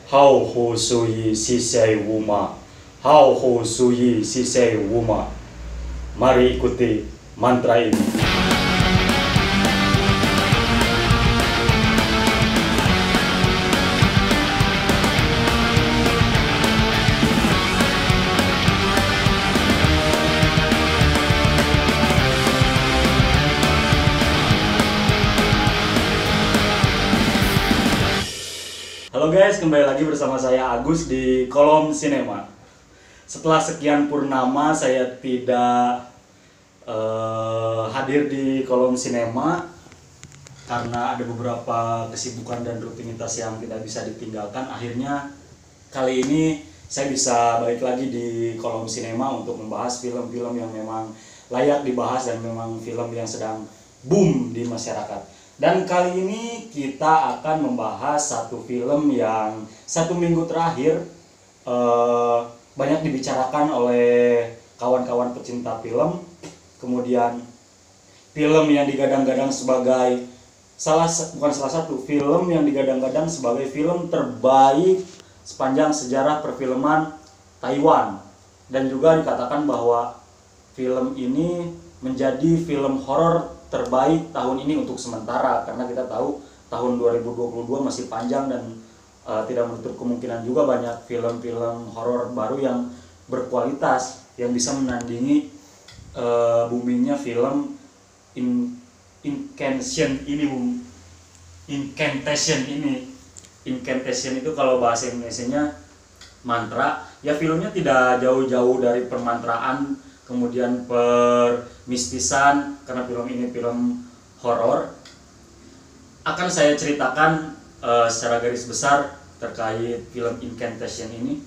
How Ho Sui Sisei Wuma, How Ho Sui Sisei Wuma. Mari ikuti mantra ini. Halo guys, kembali lagi bersama saya Agus di Kolom Sinema. Setelah sekian purnama saya tidak hadir di Kolom Sinema karena ada beberapa kesibukan dan rutinitas yang tidak bisa ditinggalkan. Akhirnya kali ini saya bisa balik lagi di Kolom Sinema untuk membahas film-film yang memang layak dibahas dan memang film yang sedang boom di masyarakat. Dan kali ini kita akan membahas satu film yang satu minggu terakhir banyak dibicarakan oleh kawan-kawan pecinta film. Kemudian film yang digadang-gadang sebagai bukan salah satu film yang digadang-gadang sebagai film terbaik sepanjang sejarah perfilman Taiwan. Dan juga dikatakan bahwa film ini menjadi film horor terbaik tahun ini untuk sementara, karena kita tahu tahun 2022 masih panjang dan tidak menutup kemungkinan juga banyak film-film horor baru yang berkualitas yang bisa menandingi boomingnya film Incantation ini. Incantation itu kalau bahasa Indonesianya mantra. Ya, filmnya tidak jauh-jauh dari permantraan, kemudian permistisan, karena film ini film horor. Akan saya ceritakan secara garis besar terkait film Incantation ini.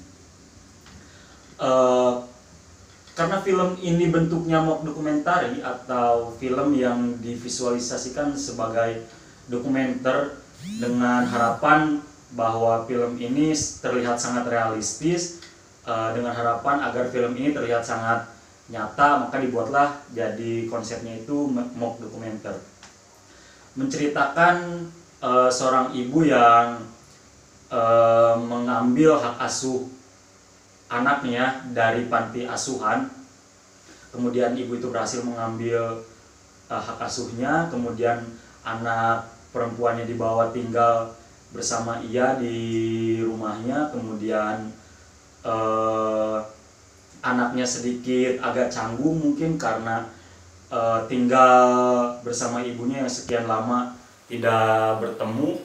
Karena film ini bentuknya mock dokumentari atau film yang divisualisasikan sebagai dokumenter dengan harapan bahwa film ini terlihat sangat realistis, dengan harapan agar film ini terlihat sangat nyata, maka dibuatlah jadi konsepnya itu mock dokumenter. Menceritakan seorang ibu yang mengambil hak asuh anaknya dari panti asuhan. Kemudian ibu itu berhasil mengambil hak asuhnya, kemudian anak perempuannya dibawa tinggal bersama ia di rumahnya. Kemudian anaknya sedikit agak canggung mungkin karena tinggal bersama ibunya yang sekian lama tidak bertemu.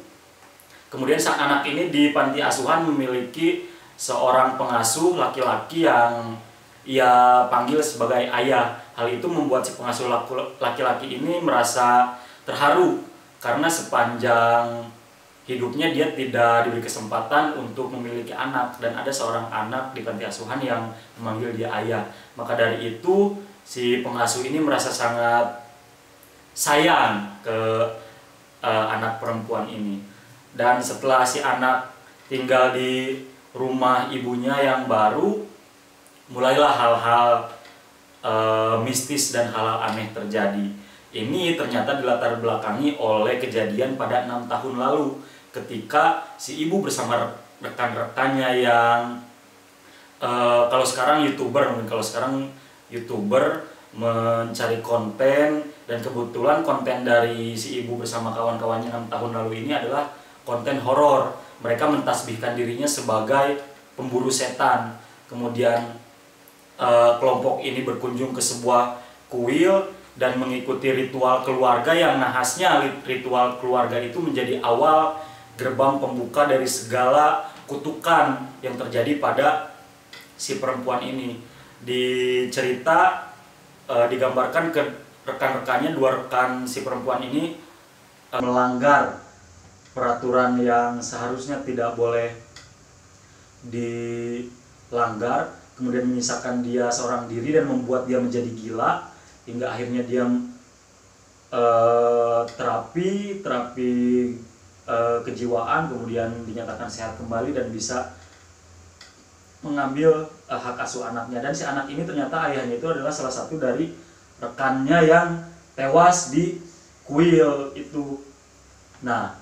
Kemudian sang anak ini di panti asuhan memiliki seorang pengasuh laki-laki yang ia panggil sebagai ayah. Hal itu membuat si pengasuh laki-laki ini merasa terharu karena sepanjang hidupnya dia tidak diberi kesempatan untuk memiliki anak, dan ada seorang anak di panti asuhan yang memanggil dia ayah. Maka dari itu si pengasuh ini merasa sangat sayang ke anak perempuan ini. Dan setelah si anak tinggal di rumah ibunya yang baru, mulailah hal-hal mistis dan hal-hal aneh terjadi. Ini ternyata dilatar belakangi oleh kejadian pada 6 tahun lalu, ketika si ibu bersama rekan-rekannya yang kalau sekarang YouTuber mencari konten, dan kebetulan konten dari si ibu bersama kawan-kawannya 6 tahun lalu ini adalah konten horor. Mereka mentasbihkan dirinya sebagai pemburu setan. Kemudian kelompok ini berkunjung ke sebuah kuil dan mengikuti ritual keluarga yang nahasnya ritual keluarga itu menjadi awal gerbang pembuka dari segala kutukan yang terjadi pada si perempuan ini. Di cerita digambarkan ke rekan-rekannya, 2 rekan si perempuan ini melanggar peraturan yang seharusnya tidak boleh dilanggar, kemudian menyisakan dia seorang diri dan membuat dia menjadi gila, hingga akhirnya dia terapi kejiwaan, kemudian dinyatakan sehat kembali dan bisa mengambil hak asuh anaknya. Dan si anak ini ternyata ayahnya itu adalah salah satu dari rekannya yang tewas di kuil itu. Nah,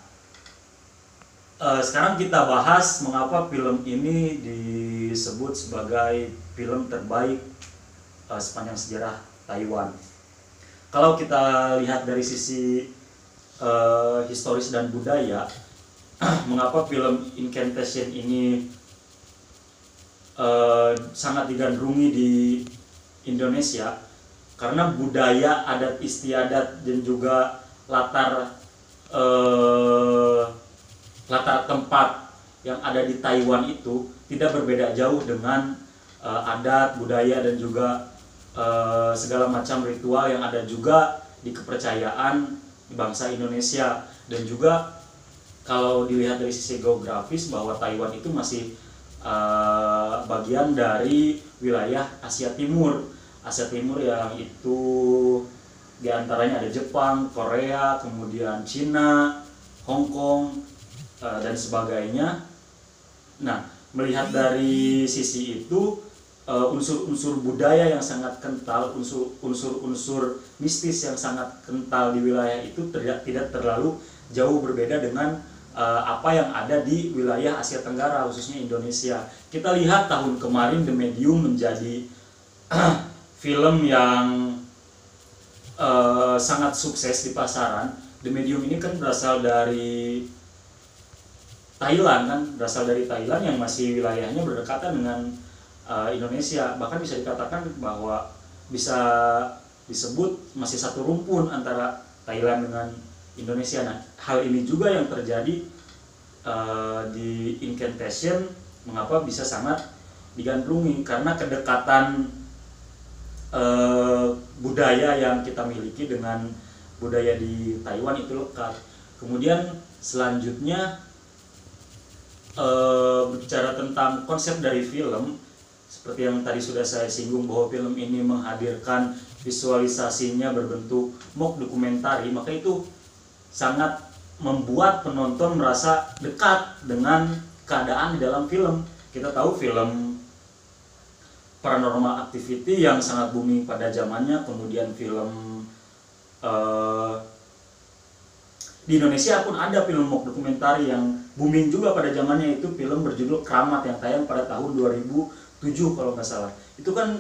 Sekarang kita bahas mengapa film ini disebut sebagai film terbaik sepanjang sejarah Taiwan. Kalau kita lihat dari sisi historis dan budaya, mengapa film Incantation ini sangat digandrungi di Indonesia? Karena budaya, adat istiadat dan juga latar tempat yang ada di Taiwan itu tidak berbeda jauh dengan adat, budaya dan juga segala macam ritual yang ada juga di kepercayaan bangsa Indonesia. Dan juga kalau dilihat dari sisi geografis bahwa Taiwan itu masih bagian dari wilayah Asia Timur yang itu diantaranya ada Jepang, Korea, kemudian Cina, Hong Kong, dan sebagainya. Nah, melihat dari sisi itu, unsur-unsur budaya yang sangat kental, unsur-unsur mistis yang sangat kental di wilayah itu tidak terlalu jauh berbeda dengan apa yang ada di wilayah Asia Tenggara, khususnya Indonesia. Kita lihat tahun kemarin The Medium menjadi film yang sangat sukses di pasaran. The Medium ini kan berasal dari Thailand yang masih wilayahnya berdekatan dengan Indonesia. Bahkan bisa dikatakan bahwa bisa disebut masih satu rumpun antara Thailand dengan Indonesia. Nah, hal ini juga yang terjadi di Incantation. Mengapa bisa sangat digandrungi? Karena kedekatan budaya yang kita miliki dengan budaya di Taiwan itu lekat. Kemudian selanjutnya berbicara tentang konsep dari film, seperti yang tadi sudah saya singgung bahwa film ini menghadirkan visualisasinya berbentuk mock dokumentari, maka itu sangat membuat penonton merasa dekat dengan keadaan di dalam film. Kita tahu film Paranormal Activity yang sangat booming pada zamannya, kemudian film di Indonesia pun ada film mock dokumentari yang booming juga pada zamannya, itu film berjudul Keramat yang tayang pada tahun 2007 kalau nggak salah. Itu kan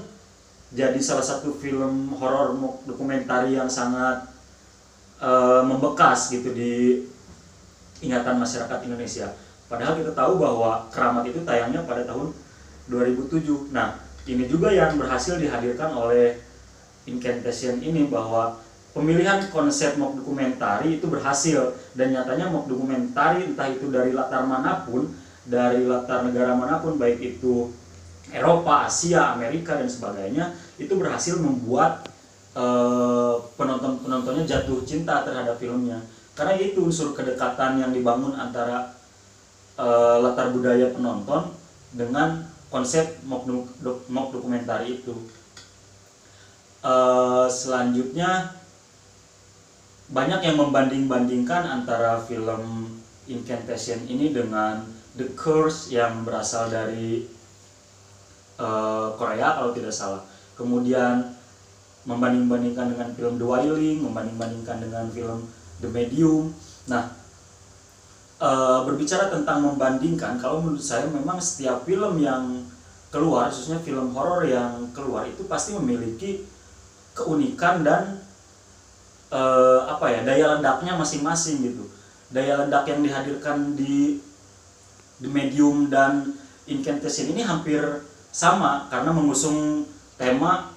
jadi salah satu film horor mock dokumentari yang sangat membekas gitu di ingatan masyarakat Indonesia. Padahal kita tahu bahwa Keramat itu tayangnya pada tahun 2007. Nah, ini juga yang berhasil dihadirkan oleh Incantation ini, bahwa pemilihan konsep mock dokumentari itu berhasil. Dan nyatanya mock dokumentari entah itu dari latar manapun, dari latar negara manapun, baik itu Eropa, Asia, Amerika dan sebagainya, itu berhasil membuat penontonnya jatuh cinta terhadap filmnya. Karena itu unsur kedekatan yang dibangun antara latar budaya penonton dengan konsep mock dokumentari itu. Selanjutnya banyak yang membanding-bandingkan antara film Incantation ini dengan The Curse yang berasal dari Korea kalau tidak salah. Kemudian membanding-bandingkan dengan film The Wailing, membanding-bandingkan dengan film The Medium. Nah, berbicara tentang membandingkan, kalau menurut saya memang setiap film yang keluar, khususnya film horor yang keluar, itu pasti memiliki keunikan dan daya ledaknya masing-masing gitu. Daya ledak yang dihadirkan di The Medium dan Incantation ini hampir sama, karena mengusung tema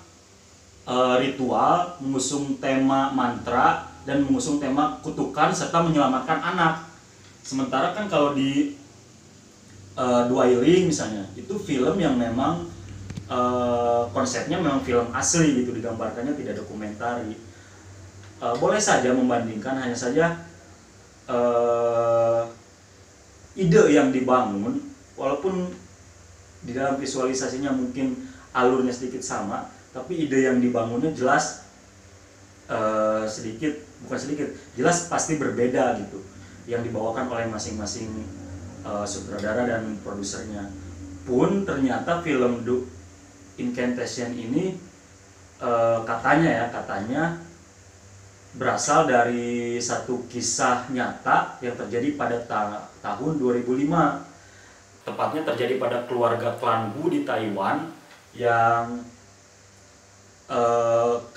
ritual, mengusung tema mantra, dan mengusung tema kutukan serta menyelamatkan anak. Sementara kan kalau di The Wailing misalnya, itu film yang memang konsepnya memang film asli gitu, digambarkannya tidak dokumentari. Boleh saja membandingkan, hanya saja ide yang dibangun, walaupun di dalam visualisasinya mungkin alurnya sedikit sama, tapi ide yang dibangunnya jelas jelas pasti berbeda gitu, yang dibawakan oleh masing-masing sutradara dan produsernya. Pun ternyata film The Incantation ini katanya berasal dari satu kisah nyata yang terjadi pada tahun 2005. Tepatnya terjadi pada keluarga klan Wu di Taiwan yang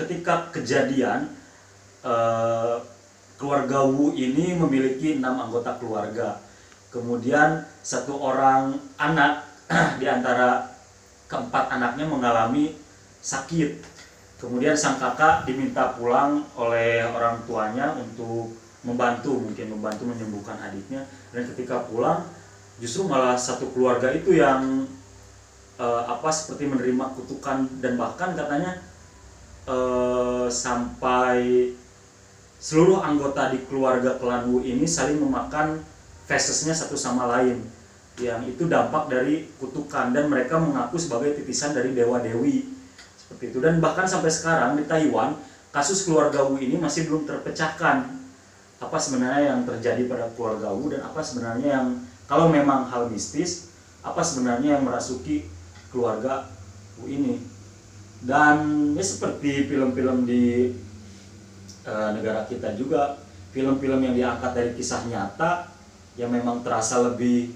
ketika kejadian keluarga Wu ini memiliki 6 anggota keluarga. Kemudian satu orang anak di antara keempat anaknya mengalami sakit. Kemudian sang kakak diminta pulang oleh orang tuanya untuk membantu menyembuhkan adiknya. Dan ketika pulang, justru malah satu keluarga itu yang seperti menerima kutukan, dan bahkan katanya sampai seluruh anggota di keluarga klan Wu ini saling memakan fesesnya satu sama lain. Yang itu dampak dari kutukan, dan mereka mengaku sebagai titisan dari dewa-dewi. Seperti itu. Dan bahkan sampai sekarang di Taiwan, kasus keluarga Wu ini masih belum terpecahkan. Apa sebenarnya yang terjadi pada keluarga Wu, dan apa sebenarnya yang, kalau memang hal mistis, apa sebenarnya yang merasuki keluarga Wu ini. Dan ya seperti film-film di negara kita juga, film-film yang diangkat dari kisah nyata yang memang terasa lebih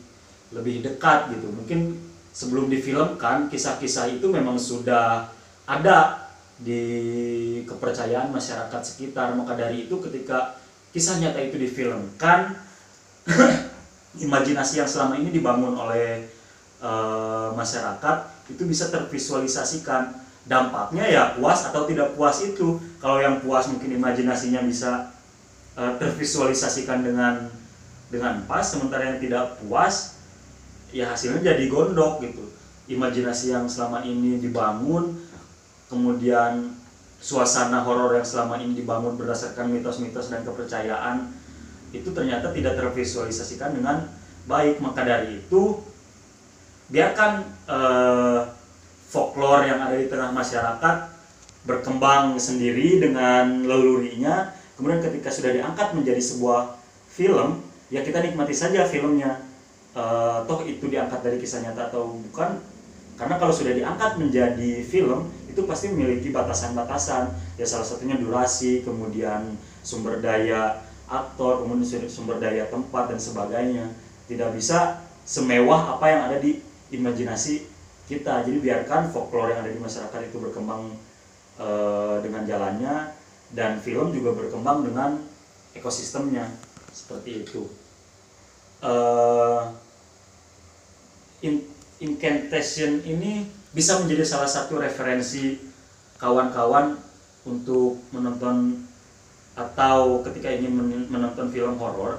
dekat gitu. Mungkin sebelum difilmkan, kisah-kisah itu memang sudah ada di kepercayaan masyarakat sekitar. Maka dari itu ketika kisah nyata itu difilmkan, imajinasi yang selama ini dibangun oleh masyarakat itu bisa tervisualisasikan. Dampaknya ya puas atau tidak puas itu. Kalau yang puas mungkin imajinasinya bisa tervisualisasikan dengan pas, sementara yang tidak puas ya hasilnya jadi gondok gitu. Imajinasi yang selama ini dibangun, kemudian suasana horor yang selama ini dibangun berdasarkan mitos-mitos dan kepercayaan, itu ternyata tidak tervisualisasikan dengan baik. Maka dari itu, biarkan folklore yang ada di tengah masyarakat berkembang sendiri dengan lelurinya. Kemudian ketika sudah diangkat menjadi sebuah film, ya kita nikmati saja filmnya. Toh itu diangkat dari kisah nyata atau bukan. Karena kalau sudah diangkat menjadi film, itu pasti memiliki batasan-batasan. Ya salah satunya durasi, kemudian sumber daya aktor, kemudian sumber daya tempat dan sebagainya. Tidak bisa semewah apa yang ada di imajinasi kita. Jadi biarkan folklore yang ada di masyarakat itu berkembang dengan jalannya, dan film juga berkembang dengan ekosistemnya. Seperti itu. Incantation ini bisa menjadi salah satu referensi kawan-kawan untuk menonton atau ketika ingin menonton film horor.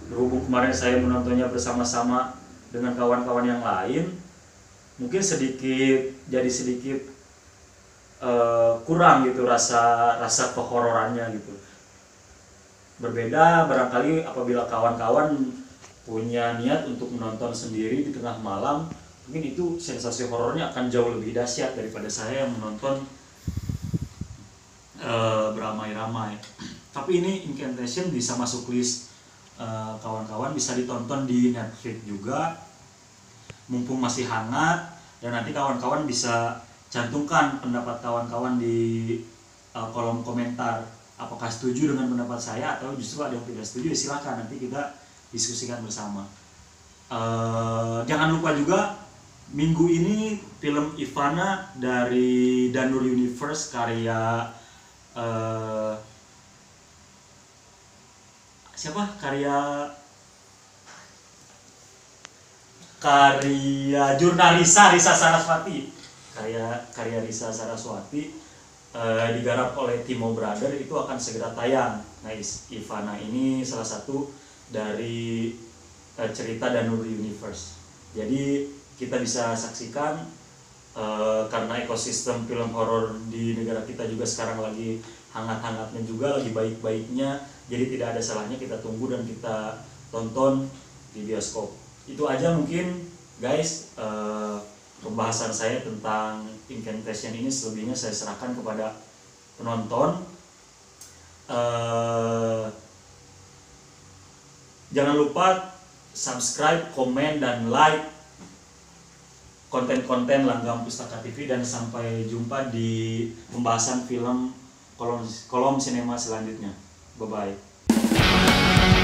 Berhubung kemarin saya menontonnya bersama-sama dengan kawan-kawan yang lain, mungkin jadi sedikit kurang gitu rasa kehororannya gitu. Berbeda barangkali apabila kawan-kawan punya niat untuk menonton sendiri di tengah malam, mungkin itu sensasi horornya akan jauh lebih dahsyat daripada saya yang menonton beramai-ramai. Tapi ini Incantation bisa masuk list kawan-kawan, bisa ditonton di Netflix juga, mumpung masih hangat. Dan nanti kawan-kawan bisa cantumkan pendapat kawan-kawan di kolom komentar. Apakah setuju dengan pendapat saya atau justru ada yang tidak setuju? Silakan, nanti kita diskusikan bersama. Jangan lupa juga minggu ini film Ivana dari Danur Universe karya karya jurnalisa Risa Saraswati, karya Risa Saraswati, digarap oleh Timo Brother, itu akan segera tayang. Nah, Ivana ini salah satu dari cerita Danur Universe. Jadi kita bisa saksikan, karena ekosistem film horor di negara kita juga sekarang lagi hangat-hangatnya juga, lagi baik-baiknya. Jadi tidak ada salahnya kita tunggu dan kita tonton di bioskop. Itu aja mungkin guys, pembahasan saya tentang Incantation ini. Selebihnya saya serahkan kepada penonton. Jangan lupa subscribe, komen, dan like konten-konten Langgam Pustaka TV, dan sampai jumpa di pembahasan film kolom sinema selanjutnya. Bye bye.